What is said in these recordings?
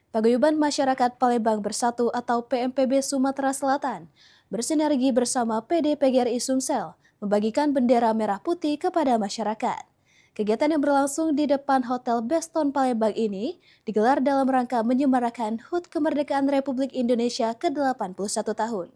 Paguyuban Masyarakat Palembang Bersatu atau PMPB Sumatera Selatan bersinergi bersama PD PGRI Sumsel membagikan bendera merah putih kepada masyarakat. Kegiatan yang berlangsung di depan Hotel Beston Palembang ini digelar dalam rangka menyemarakan HUT Kemerdekaan Republik Indonesia ke-81 tahun.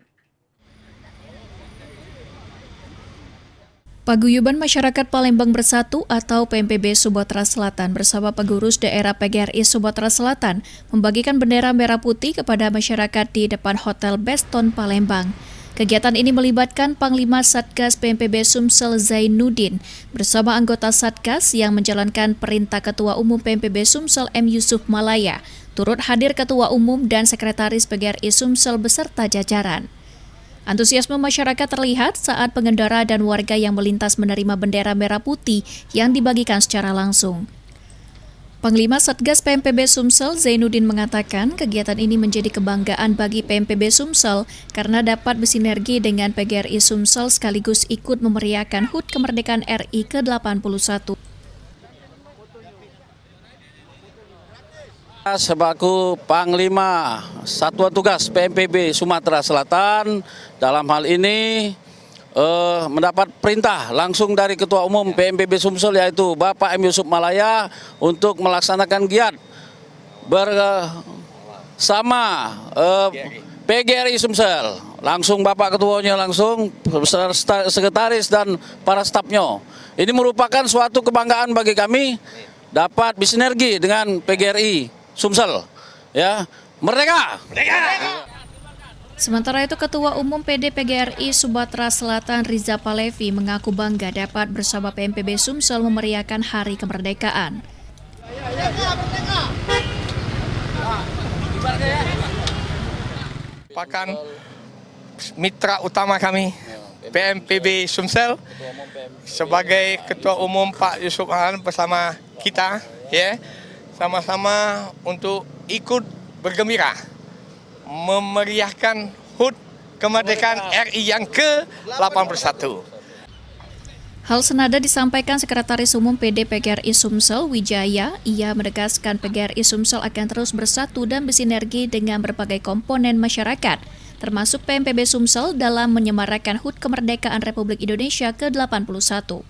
Paguyuban Masyarakat Palembang Bersatu atau PMPB Sumatera Selatan bersama pengurus daerah PGRI Sumatera Selatan membagikan bendera merah putih kepada masyarakat di depan Hotel Beston Palembang. Kegiatan ini melibatkan Panglima Satgas PMPB Sumsel Zainuddin bersama anggota Satgas yang menjalankan perintah Ketua Umum PMPB Sumsel M. Yusuf Malaya, turut hadir Ketua Umum dan Sekretaris PGRI Sumsel beserta jajaran. Antusiasme masyarakat terlihat saat pengendara dan warga yang melintas menerima bendera merah putih yang dibagikan secara langsung. Panglima Satgas PMPB Sumsel Zainuddin mengatakan kegiatan ini menjadi kebanggaan bagi PMPB Sumsel karena dapat bersinergi dengan PGRI Sumsel sekaligus ikut memeriahkan HUT Kemerdekaan RI ke-81. Sebagai Panglima Satuan Tugas PMPB Sumatera Selatan, dalam hal ini mendapat perintah langsung dari Ketua Umum PMPB Sumsel yaitu Bapak M. Yusuf Malaya untuk melaksanakan giat bersama PGRI Sumsel. Langsung Bapak Ketuanya langsung, sekretaris dan para stafnya. Ini merupakan suatu kebanggaan bagi kami dapat bersinergi dengan PGRI Sumsel, ya, merdeka! Sementara itu, Ketua Umum PD PGRI Sumatera Selatan Riza Palevi mengaku bangga dapat bersama PMPB Sumsel memeriahkan Hari Kemerdekaan. Merupakan mitra utama kami, PMPB Sumsel, sebagai Ketua Umum Pak Yusuf Malan bersama kita, ya, sama-sama untuk ikut bergembira memeriahkan HUT Kemerdekaan RI yang ke-81. Hal senada disampaikan Sekretaris Umum PD PGRI Sumsel Wijaya. Ia menegaskan PGRI Sumsel akan terus bersatu dan bersinergi dengan berbagai komponen masyarakat, termasuk PMPB Sumsel dalam menyemarakan HUT Kemerdekaan Republik Indonesia ke-81.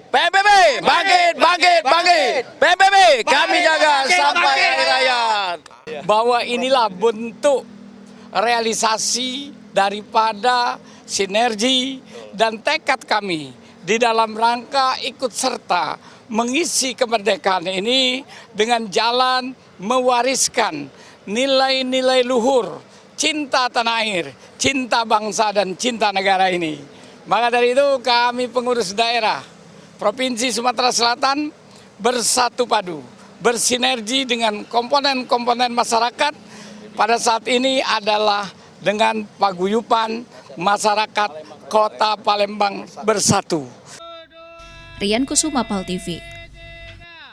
PMPB, bangkit, bangkit, bangkit! PMPB, kami jaga sampai hari raya. Bahwa inilah bentuk realisasi daripada sinergi dan tekad kami di dalam rangka ikut serta mengisi kemerdekaan ini dengan jalan mewariskan nilai-nilai luhur, cinta tanah air, cinta bangsa dan cinta negara ini. Maka dari itu kami pengurus daerah Provinsi Sumatera Selatan bersatu padu, bersinergi dengan komponen-komponen masyarakat pada saat ini adalah dengan paguyuban masyarakat Kota Palembang Bersatu. Rian Kusuma, PAL TV.